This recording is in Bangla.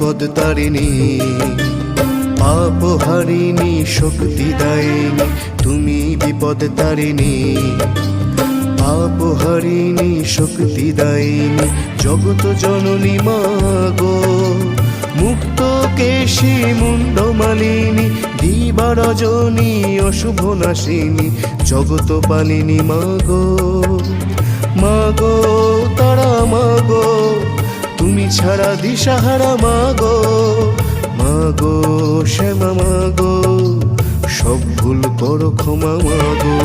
বিপদ তারিণী, পাপহারিণী শক্তিদায়িনী তুমি বিপদ তারিণী, পাপহারিণী শক্তিদায়িনী জগত জননী মাগো, মুক্ত কেশী মুন্ডমালিনী দিবা রজনী অশুভ নাশিনী জগত পালিনী মাগো, মাগো তারা মাগো তুমি ছাড়া দিশাহারা মাগো, মাগো শ্যামা মাগো সব ভুল করো ক্ষমা মাগো।